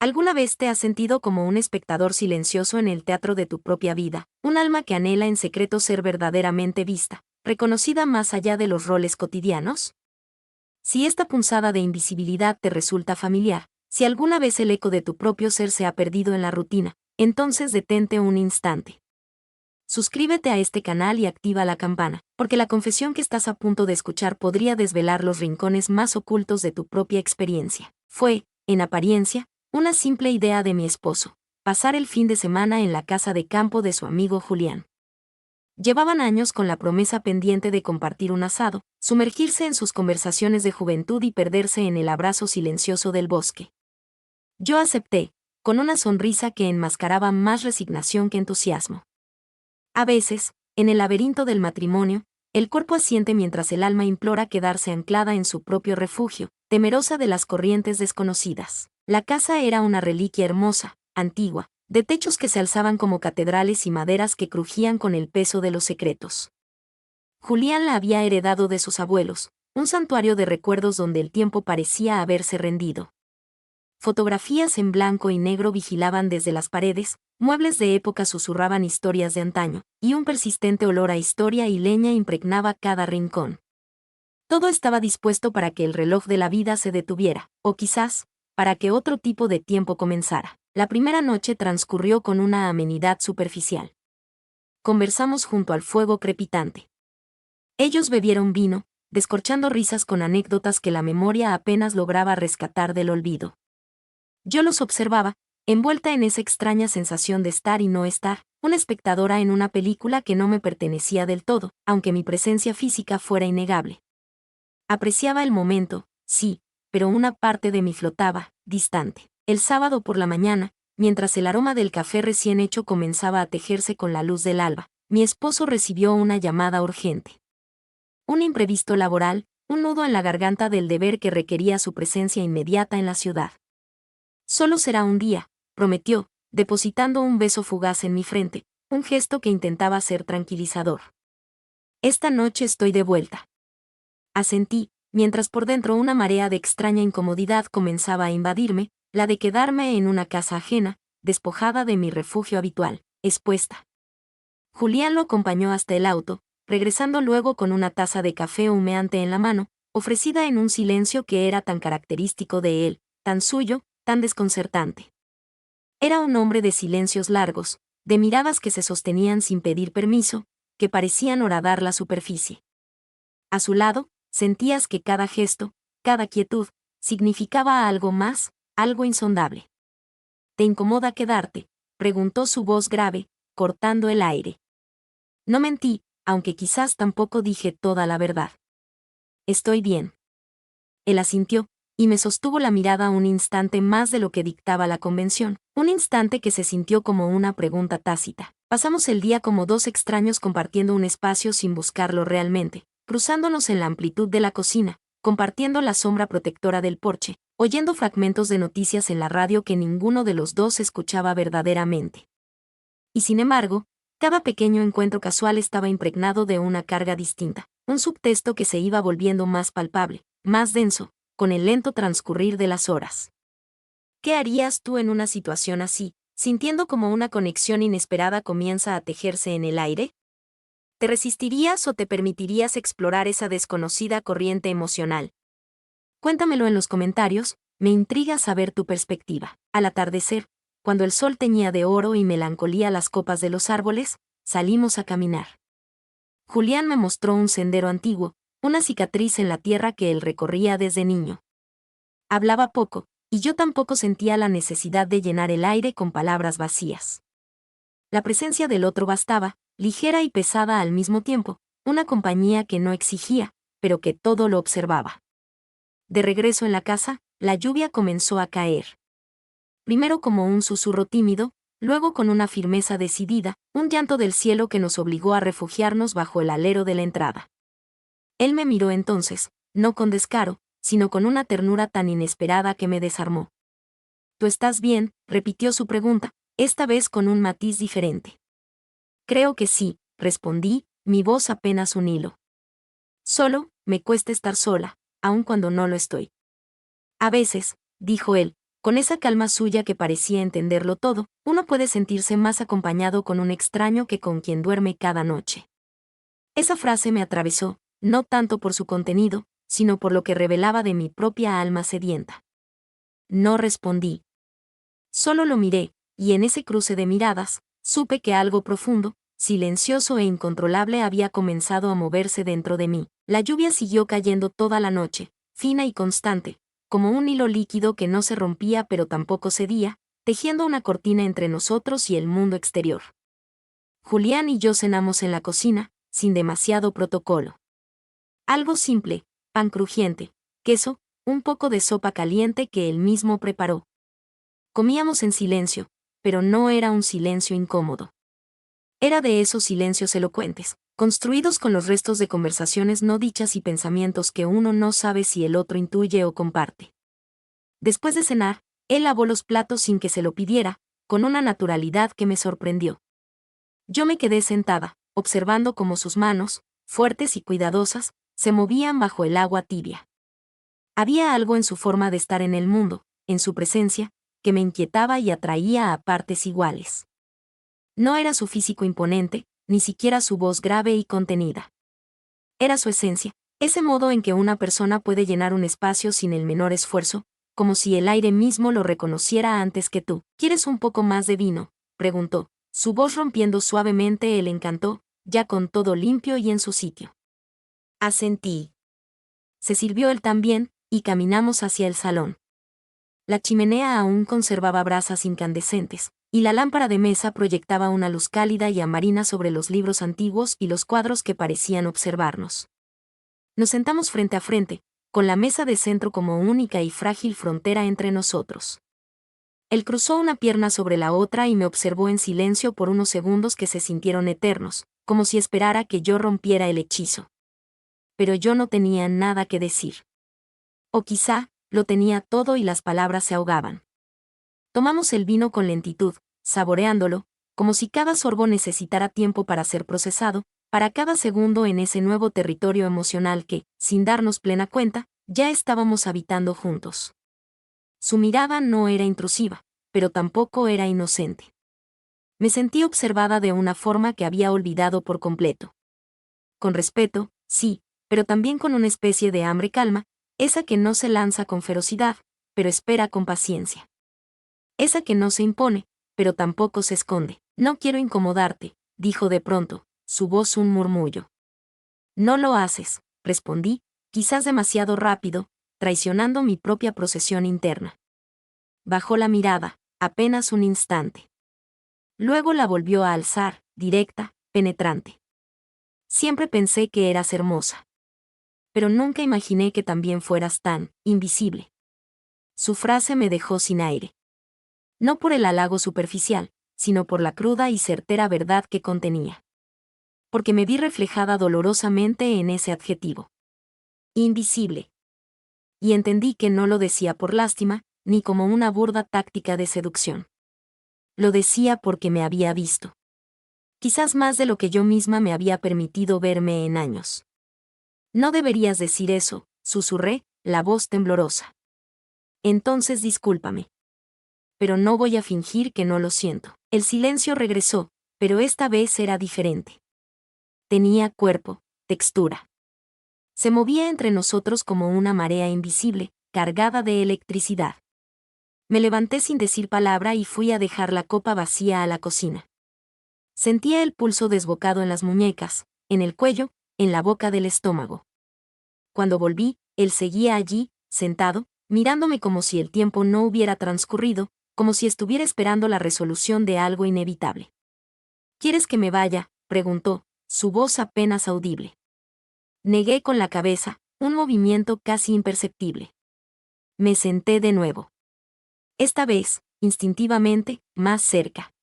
¿Alguna vez te has sentido como un espectador silencioso en el teatro de tu propia vida, un alma que anhela en secreto ser verdaderamente vista, reconocida más allá de los roles cotidianos? Si esta punzada de invisibilidad te resulta familiar, si alguna vez el eco de tu propio ser se ha perdido en la rutina, entonces detente un instante. Suscríbete a este canal y activa la campana, porque la confesión que estás a punto de escuchar podría desvelar los rincones más ocultos de tu propia experiencia. Fue, en apariencia, una simple idea de mi esposo: pasar el fin de semana en la casa de campo de su amigo Julián. Llevaban años con la promesa pendiente de compartir un asado, sumergirse en sus conversaciones de juventud y perderse en el abrazo silencioso del bosque. Yo acepté, con una sonrisa que enmascaraba más resignación que entusiasmo. A veces, en el laberinto del matrimonio, el cuerpo asiente mientras el alma implora quedarse anclada en su propio refugio, temerosa de las corrientes desconocidas. La casa era una reliquia hermosa, antigua, de techos que se alzaban como catedrales y maderas que crujían con el peso de los secretos. Julián la había heredado de sus abuelos, un santuario de recuerdos donde el tiempo parecía haberse rendido. Fotografías en blanco y negro vigilaban desde las paredes, muebles de época susurraban historias de antaño, y un persistente olor a historia y leña impregnaba cada rincón. Todo estaba dispuesto para que el reloj de la vida se detuviera, o quizás, para que otro tipo de tiempo comenzara. La primera noche transcurrió con una amenidad superficial. Conversamos junto al fuego crepitante. Ellos bebieron vino, descorchando risas con anécdotas que la memoria apenas lograba rescatar del olvido. Yo los observaba, envuelta en esa extraña sensación de estar y no estar, una espectadora en una película que no me pertenecía del todo, aunque mi presencia física fuera innegable. Apreciaba el momento, sí, pero una parte de mí flotaba, distante. El sábado por la mañana, mientras el aroma del café recién hecho comenzaba a tejerse con la luz del alba, mi esposo recibió una llamada urgente. Un imprevisto laboral, un nudo en la garganta del deber que requería su presencia inmediata en la ciudad. Solo será un día, prometió, depositando un beso fugaz en mi frente, un gesto que intentaba ser tranquilizador. Esta noche estoy de vuelta. Asentí, mientras por dentro una marea de extraña incomodidad comenzaba a invadirme, la de quedarme en una casa ajena, despojada de mi refugio habitual, expuesta. Julián lo acompañó hasta el auto, regresando luego con una taza de café humeante en la mano, ofrecida en un silencio que era tan característico de él, tan suyo, tan desconcertante. Era un hombre de silencios largos, de miradas que se sostenían sin pedir permiso, que parecían horadar la superficie. A su lado, sentías que cada gesto, cada quietud, significaba algo más, algo insondable. ¿Te incomoda quedarte?, preguntó su voz grave, cortando el aire. No mentí, aunque quizás tampoco dije toda la verdad. Estoy bien. Él asintió, y me sostuvo la mirada un instante más de lo que dictaba la convención, un instante que se sintió como una pregunta tácita. Pasamos el día como dos extraños compartiendo un espacio sin buscarlo realmente, cruzándonos en la amplitud de la cocina, compartiendo la sombra protectora del porche, oyendo fragmentos de noticias en la radio que ninguno de los dos escuchaba verdaderamente. Y sin embargo, cada pequeño encuentro casual estaba impregnado de una carga distinta, un subtexto que se iba volviendo más palpable, más denso, con el lento transcurrir de las horas. ¿Qué harías tú en una situación así, sintiendo como una conexión inesperada comienza a tejerse en el aire? ¿Te resistirías o te permitirías explorar esa desconocida corriente emocional? Cuéntamelo en los comentarios, me intriga saber tu perspectiva. Al atardecer, cuando el sol teñía de oro y melancolía las copas de los árboles, salimos a caminar. Julián me mostró un sendero antiguo, una cicatriz en la tierra que él recorría desde niño. Hablaba poco, y yo tampoco sentía la necesidad de llenar el aire con palabras vacías. La presencia del otro bastaba, ligera y pesada al mismo tiempo, una compañía que no exigía, pero que todo lo observaba. De regreso en la casa, la lluvia comenzó a caer. Primero como un susurro tímido, luego con una firmeza decidida, un llanto del cielo que nos obligó a refugiarnos bajo el alero de la entrada. Él me miró entonces, no con descaro, sino con una ternura tan inesperada que me desarmó. ¿Tú estás bien?, repitió su pregunta, esta vez con un matiz diferente. Creo que sí, respondí, mi voz apenas un hilo. Solo, me cuesta estar sola, aun cuando no lo estoy. A veces, dijo él, Con esa calma suya que parecía entenderlo todo, uno puede sentirse más acompañado con un extraño que con quien duerme cada noche. Esa frase me atravesó, no tanto por su contenido, sino por lo que revelaba de mi propia alma sedienta. No respondí. Solo lo miré, y en ese cruce de miradas, supe que algo profundo, silencioso e incontrolable había comenzado a moverse dentro de mí. La lluvia siguió cayendo toda la noche, fina y constante, como un hilo líquido que no se rompía pero tampoco cedía, tejiendo una cortina entre nosotros y el mundo exterior. Julián y yo cenamos en la cocina, sin demasiado protocolo. Algo simple, pan crujiente, queso, un poco de sopa caliente que él mismo preparó. Comíamos en silencio, pero no era un silencio incómodo. Era de esos silencios elocuentes, construidos con los restos de conversaciones no dichas y pensamientos que uno no sabe si el otro intuye o comparte. Después de cenar, él lavó los platos sin que se lo pidiera, con una naturalidad que me sorprendió. Yo me quedé sentada, observando cómo sus manos, fuertes y cuidadosas, se movían bajo el agua tibia. Había algo en su forma de estar en el mundo, en su presencia, que me inquietaba y atraía a partes iguales. No era su físico imponente, ni siquiera su voz grave y contenida. Era su esencia, ese modo en que una persona puede llenar un espacio sin el menor esfuerzo, como si el aire mismo lo reconociera antes que tú. ¿Quieres un poco más de vino?, preguntó, su voz rompiendo suavemente el encanto, ya con todo limpio y en su sitio. Asentí. Se sirvió él también, y caminamos hacia el salón. La chimenea aún conservaba brasas incandescentes, y la lámpara de mesa proyectaba una luz cálida y amarina sobre los libros antiguos y los cuadros que parecían observarnos. Nos sentamos frente a frente, con la mesa de centro como única y frágil frontera entre nosotros. Él cruzó una pierna sobre la otra y me observó en silencio por unos segundos que se sintieron eternos, como si esperara que yo rompiera el hechizo. Pero yo no tenía nada que decir. O quizá, lo tenía todo y las palabras se ahogaban. Tomamos el vino con lentitud, saboreándolo, como si cada sorbo necesitara tiempo para ser procesado, para cada segundo en ese nuevo territorio emocional que, sin darnos plena cuenta, ya estábamos habitando juntos. Su mirada no era intrusiva, pero tampoco era inocente. Me sentí observada de una forma que había olvidado por completo. Con respeto, sí, pero también con una especie de hambre calma, esa que no se lanza con ferocidad, pero espera con paciencia. Esa que no se impone, pero tampoco se esconde. No quiero incomodarte, dijo de pronto, su voz un murmullo. No lo haces, respondí, quizás demasiado rápido, traicionando mi propia procesión interna. Bajó la mirada, apenas un instante. Luego la volvió a alzar, directa, penetrante. Siempre pensé que eras hermosa. Pero nunca imaginé que también fueras tan invisible. Su frase me dejó sin aire. No por el halago superficial, sino por la cruda y certera verdad que contenía. Porque me vi reflejada dolorosamente en ese adjetivo. Invisible. Y entendí que no lo decía por lástima, ni como una burda táctica de seducción. Lo decía porque me había visto. Quizás más de lo que yo misma me había permitido verme en años. No deberías decir eso, susurré, la voz temblorosa. Entonces discúlpame. Pero no voy a fingir que no lo siento. El silencio regresó, pero esta vez era diferente. Tenía cuerpo, textura. Se movía entre nosotros como una marea invisible, cargada de electricidad. Me levanté sin decir palabra y fui a dejar la copa vacía a la cocina. Sentía el pulso desbocado en las muñecas, en el cuello, en la boca del estómago. Cuando volví, él seguía allí, sentado, mirándome como si el tiempo no hubiera transcurrido, como si estuviera esperando la resolución de algo inevitable. ¿Quieres que me vaya?, preguntó, su voz apenas audible. Negué con la cabeza, un movimiento casi imperceptible. Me senté de nuevo. Esta vez, instintivamente, más cerca.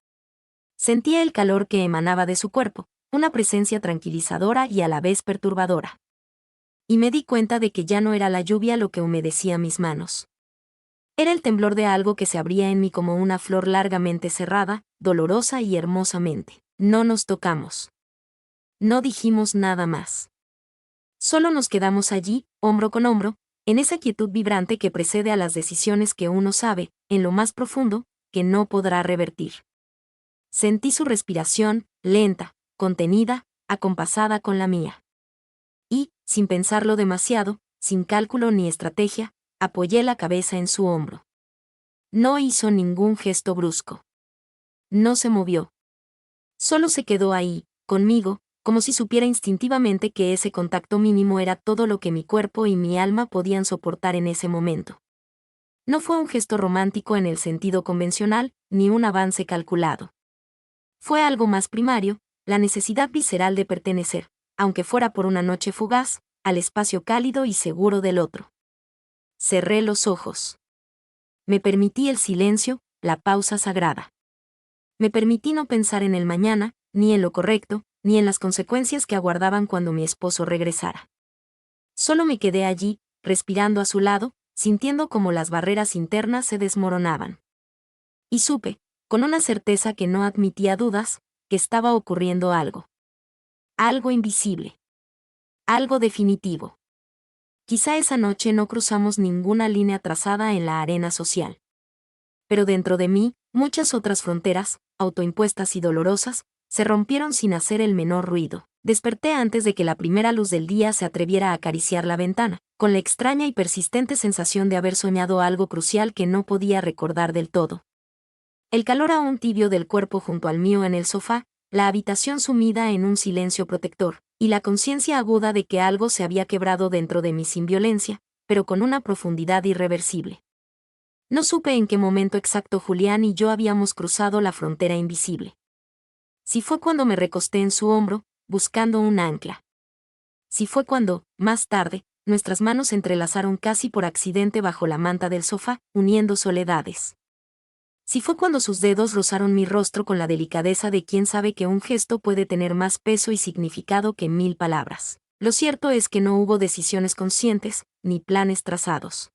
Sentía el calor que emanaba de su cuerpo, una presencia tranquilizadora y a la vez perturbadora. Y me di cuenta de que ya no era la lluvia lo que humedecía mis manos. Era el temblor de algo que se abría en mí como una flor largamente cerrada, dolorosa y hermosamente. No nos tocamos. No dijimos nada más. Solo nos quedamos allí, hombro con hombro, en esa quietud vibrante que precede a las decisiones que uno sabe, en lo más profundo, que no podrá revertir. Sentí su respiración, lenta, contenida, acompasada con la mía. Y, sin pensarlo demasiado, sin cálculo ni estrategia, apoyé la cabeza en su hombro. No hizo ningún gesto brusco. No se movió. Solo se quedó ahí, conmigo, como si supiera instintivamente que ese contacto mínimo era todo lo que mi cuerpo y mi alma podían soportar en ese momento. No fue un gesto romántico en el sentido convencional, ni un avance calculado. Fue algo más primario, la necesidad visceral de pertenecer, aunque fuera por una noche fugaz, al espacio cálido y seguro del otro. Cerré los ojos. Me permití el silencio, la pausa sagrada. Me permití no pensar en el mañana, ni en lo correcto, ni en las consecuencias que aguardaban cuando mi esposo regresara. Solo me quedé allí, respirando a su lado, sintiendo como las barreras internas se desmoronaban. Y supe, con una certeza que no admitía dudas, que estaba ocurriendo algo. Algo invisible. Algo definitivo. Quizá esa noche no cruzamos ninguna línea trazada en la arena social. Pero dentro de mí, muchas otras fronteras, autoimpuestas y dolorosas, se rompieron sin hacer el menor ruido. Desperté antes de que la primera luz del día se atreviera a acariciar la ventana, con la extraña y persistente sensación de haber soñado algo crucial que no podía recordar del todo. El calor aún tibio del cuerpo junto al mío en el sofá, la habitación sumida en un silencio protector, y la conciencia aguda de que algo se había quebrado dentro de mí sin violencia, pero con una profundidad irreversible. No supe en qué momento exacto Julián y yo habíamos cruzado la frontera invisible. Si fue cuando me recosté en su hombro, buscando un ancla. Si fue cuando, más tarde, nuestras manos se entrelazaron casi por accidente bajo la manta del sofá, uniendo soledades. Si fue cuando sus dedos rozaron mi rostro con la delicadeza de quien sabe que un gesto puede tener más peso y significado que 1000 palabras. Lo cierto es que no hubo decisiones conscientes, ni planes trazados.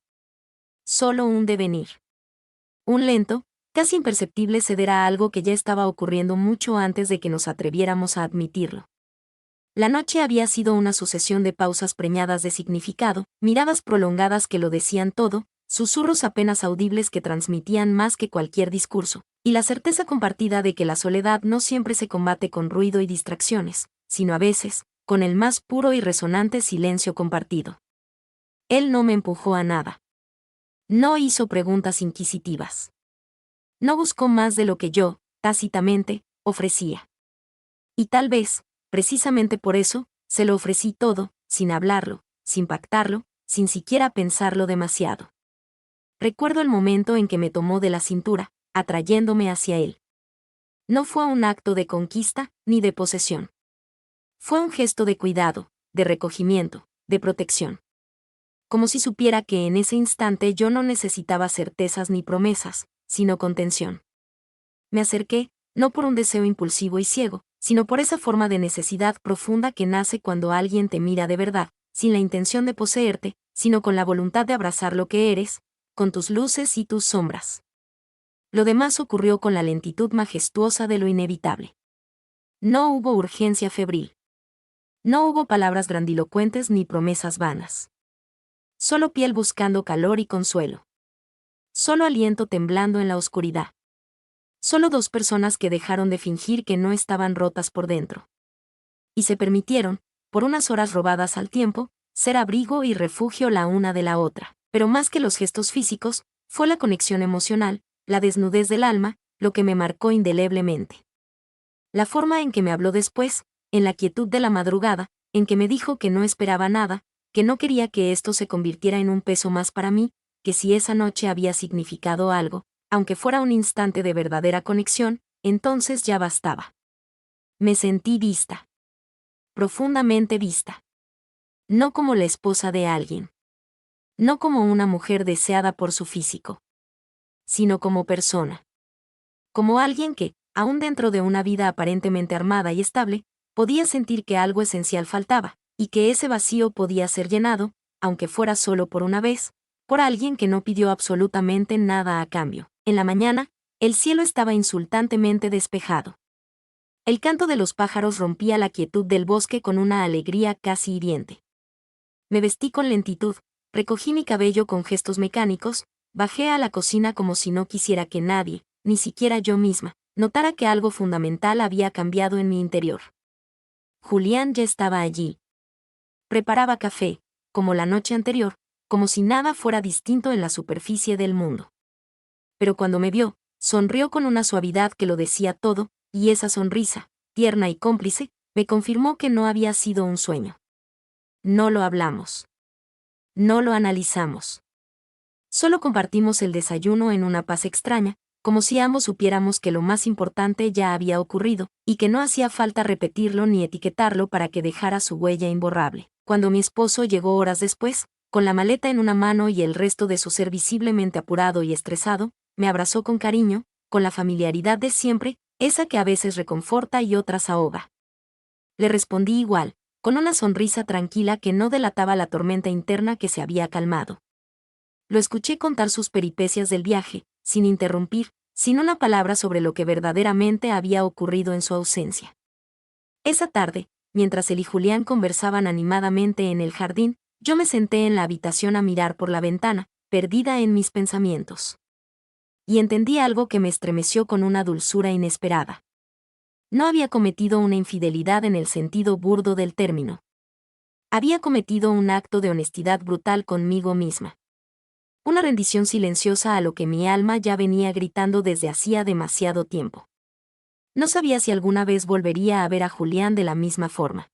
Solo un devenir. Un lento, casi imperceptible ceder a algo que ya estaba ocurriendo mucho antes de que nos atreviéramos a admitirlo. La noche había sido una sucesión de pausas preñadas de significado, miradas prolongadas que lo decían todo, susurros apenas audibles que transmitían más que cualquier discurso, y la certeza compartida de que la soledad no siempre se combate con ruido y distracciones, sino a veces, con el más puro y resonante silencio compartido. Él no me empujó a nada. No hizo preguntas inquisitivas. No buscó más de lo que yo, tácitamente, ofrecía. Y tal vez, precisamente por eso, se lo ofrecí todo, sin hablarlo, sin pactarlo, sin siquiera pensarlo demasiado. Recuerdo el momento en que me tomó de la cintura, atrayéndome hacia él. No fue un acto de conquista, ni de posesión. Fue un gesto de cuidado, de recogimiento, de protección. Como si supiera que en ese instante yo no necesitaba certezas ni promesas, sino contención. Me acerqué, no por un deseo impulsivo y ciego, sino por esa forma de necesidad profunda que nace cuando alguien te mira de verdad, sin la intención de poseerte, sino con la voluntad de abrazar lo que eres, con tus luces y tus sombras. Lo demás ocurrió con la lentitud majestuosa de lo inevitable. No hubo urgencia febril. No hubo palabras grandilocuentes ni promesas vanas. Solo piel buscando calor y consuelo. Solo aliento temblando en la oscuridad. Solo dos personas que dejaron de fingir que no estaban rotas por dentro. Y se permitieron, por unas horas robadas al tiempo, ser abrigo y refugio la una de la otra. Pero más que los gestos físicos, fue la conexión emocional, la desnudez del alma, lo que me marcó indeleblemente. La forma en que me habló después, en la quietud de la madrugada, en que me dijo que no esperaba nada, que no quería que esto se convirtiera en un peso más para mí, que si esa noche había significado algo, aunque fuera un instante de verdadera conexión, entonces ya bastaba. Me sentí vista. Profundamente vista. No como la esposa de alguien. No como una mujer deseada por su físico. Sino como persona. Como alguien que, aún dentro de una vida aparentemente armada y estable, podía sentir que algo esencial faltaba, y que ese vacío podía ser llenado, aunque fuera solo por una vez, por alguien que no pidió absolutamente nada a cambio. En la mañana, el cielo estaba insultantemente despejado. El canto de los pájaros rompía la quietud del bosque con una alegría casi hiriente. Me vestí con lentitud, Recogí mi cabello con gestos mecánicos, bajé a la cocina como si no quisiera que nadie, ni siquiera yo misma, notara que algo fundamental había cambiado en mi interior. Julián ya estaba allí. Preparaba café, como la noche anterior, como si nada fuera distinto en la superficie del mundo. Pero cuando me vio, sonrió con una suavidad que lo decía todo, y esa sonrisa, tierna y cómplice, me confirmó que no había sido un sueño. No lo hablamos. No lo analizamos. Solo compartimos el desayuno en una paz extraña, como si ambos supiéramos que lo más importante ya había ocurrido, y que no hacía falta repetirlo ni etiquetarlo para que dejara su huella imborrable. Cuando mi esposo llegó horas después, con la maleta en una mano y el resto de su ser visiblemente apurado y estresado, me abrazó con cariño, con la familiaridad de siempre, esa que a veces reconforta y otras ahoga. Le respondí igual, con una sonrisa tranquila que no delataba la tormenta interna que se había calmado. Lo escuché contar sus peripecias del viaje, sin interrumpir, sin una palabra sobre lo que verdaderamente había ocurrido en su ausencia. Esa tarde, mientras él y Julián conversaban animadamente en el jardín, yo me senté en la habitación a mirar por la ventana, perdida en mis pensamientos. Y entendí algo que me estremeció con una dulzura inesperada. No había cometido una infidelidad en el sentido burdo del término. Había cometido un acto de honestidad brutal conmigo misma. Una rendición silenciosa a lo que mi alma ya venía gritando desde hacía demasiado tiempo. No sabía si alguna vez volvería a ver a Julián de la misma forma.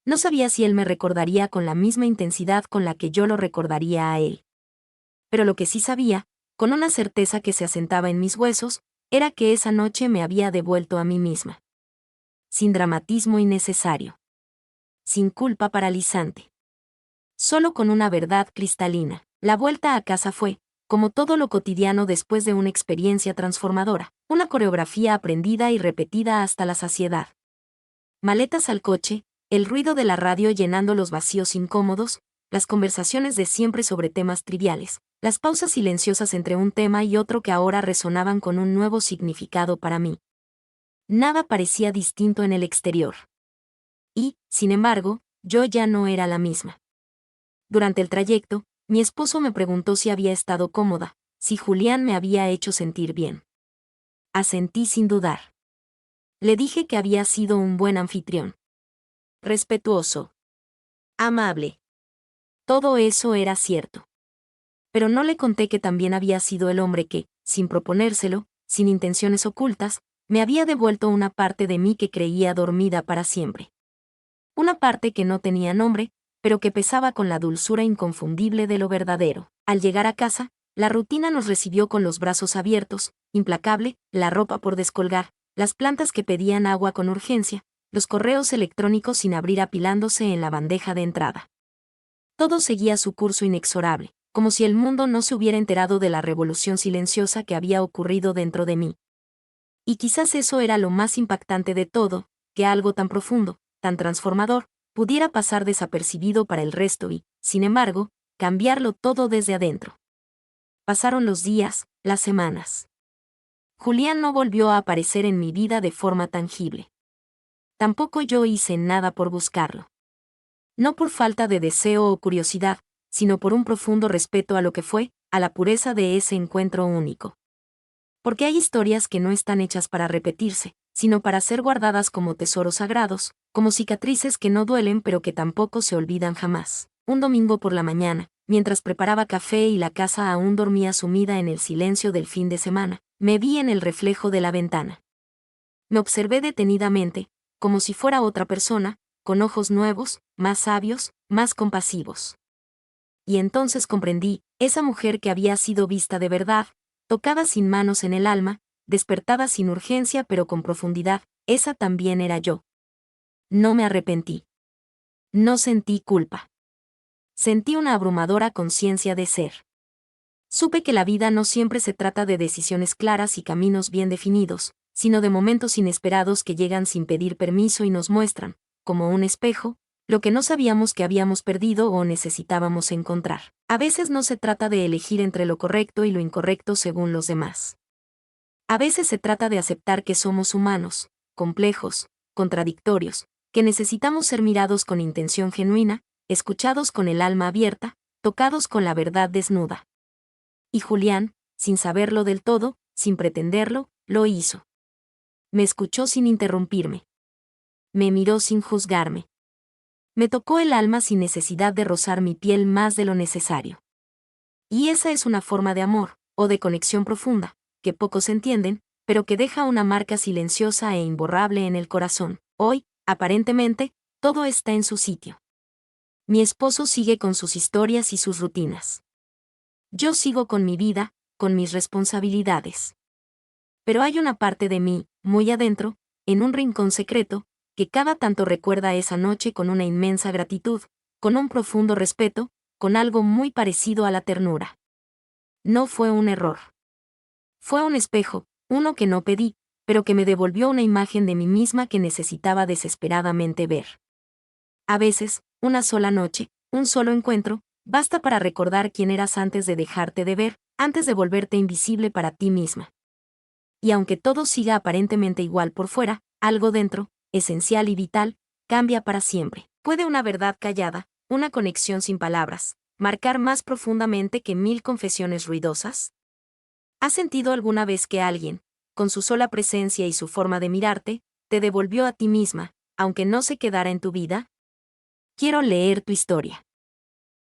No sabía si él me recordaría con la misma intensidad con la que yo lo recordaría a él. Pero lo que sí sabía, con una certeza que se asentaba en mis huesos, era que esa noche me había devuelto a mí misma. Sin dramatismo innecesario. Sin culpa paralizante. Solo con una verdad cristalina. La vuelta a casa fue, como todo lo cotidiano después de una experiencia transformadora, una coreografía aprendida y repetida hasta la saciedad. Maletas al coche, el ruido de la radio llenando los vacíos incómodos, las conversaciones de siempre sobre temas triviales, las pausas silenciosas entre un tema y otro que ahora resonaban con un nuevo significado para mí. Nada parecía distinto en el exterior. Y, sin embargo, yo ya no era la misma. Durante el trayecto, mi esposo me preguntó si había estado cómoda, si Julián me había hecho sentir bien. Asentí sin dudar. Le dije que había sido un buen anfitrión. Respetuoso. Amable. Todo eso era cierto. Pero no le conté que también había sido el hombre que, sin proponérselo, sin intenciones ocultas, me había devuelto una parte de mí que creía dormida para siempre. Una parte que no tenía nombre, pero que pesaba con la dulzura inconfundible de lo verdadero. Al llegar a casa, la rutina nos recibió con los brazos abiertos, implacable, la ropa por descolgar, las plantas que pedían agua con urgencia, los correos electrónicos sin abrir apilándose en la bandeja de entrada. Todo seguía su curso inexorable, como si el mundo no se hubiera enterado de la revolución silenciosa que había ocurrido dentro de mí. Y quizás eso era lo más impactante de todo, que algo tan profundo, tan transformador, pudiera pasar desapercibido para el resto y, sin embargo, cambiarlo todo desde adentro. Pasaron los días, las semanas. Julián no volvió a aparecer en mi vida de forma tangible. Tampoco yo hice nada por buscarlo. No por falta de deseo o curiosidad, sino por un profundo respeto a lo que fue, a la pureza de ese encuentro único. Porque hay historias que no están hechas para repetirse, sino para ser guardadas como tesoros sagrados, como cicatrices que no duelen pero que tampoco se olvidan jamás. Un domingo por la mañana, mientras preparaba café y la casa aún dormía sumida en el silencio del fin de semana, me vi en el reflejo de la ventana. Me observé detenidamente, como si fuera otra persona, con ojos nuevos, más sabios, más compasivos. Y entonces comprendí, esa mujer que había sido vista de verdad, tocada sin manos en el alma, despertada sin urgencia pero con profundidad, esa también era yo. No me arrepentí. No sentí culpa. Sentí una abrumadora conciencia de ser. Supe que la vida no siempre se trata de decisiones claras y caminos bien definidos, sino de momentos inesperados que llegan sin pedir permiso y nos muestran, como un espejo, lo que no sabíamos que habíamos perdido o necesitábamos encontrar. A veces no se trata de elegir entre lo correcto y lo incorrecto según los demás. A veces se trata de aceptar que somos humanos, complejos, contradictorios, que necesitamos ser mirados con intención genuina, escuchados con el alma abierta, tocados con la verdad desnuda. Y Julián, sin saberlo del todo, sin pretenderlo, lo hizo. Me escuchó sin interrumpirme. Me miró sin juzgarme. Me tocó el alma sin necesidad de rozar mi piel más de lo necesario. Y esa es una forma de amor, o de conexión profunda, que pocos entienden, pero que deja una marca silenciosa e imborrable en el corazón. Hoy, aparentemente, todo está en su sitio. Mi esposo sigue con sus historias y sus rutinas. Yo sigo con mi vida, con mis responsabilidades. Pero hay una parte de mí, muy adentro, en un rincón secreto, que cada tanto recuerda esa noche con una inmensa gratitud, con un profundo respeto, con algo muy parecido a la ternura. No fue un error. Fue un espejo, uno que no pedí, pero que me devolvió una imagen de mí misma que necesitaba desesperadamente ver. A veces, una sola noche, un solo encuentro, basta para recordar quién eras antes de dejarte de ver, antes de volverte invisible para ti misma. Y aunque todo siga aparentemente igual por fuera, algo dentro, esencial y vital, cambia para siempre. ¿Puede una verdad callada, una conexión sin palabras, marcar más profundamente que 1000 confesiones ruidosas? ¿Has sentido alguna vez que alguien, con su sola presencia y su forma de mirarte, te devolvió a ti misma, aunque no se quedara en tu vida? Quiero leer tu historia.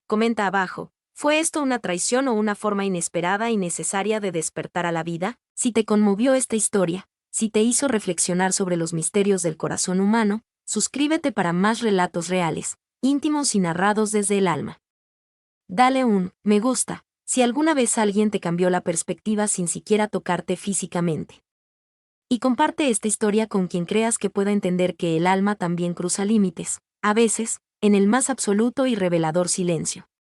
Comenta abajo, ¿fue esto una traición o una forma inesperada y necesaria de despertar a la vida? Si te conmovió esta historia, si te hizo reflexionar sobre los misterios del corazón humano, suscríbete para más relatos reales, íntimos y narrados desde el alma. Dale un me gusta si alguna vez alguien te cambió la perspectiva sin siquiera tocarte físicamente. Y comparte esta historia con quien creas que pueda entender que el alma también cruza límites, a veces, en el más absoluto y revelador silencio.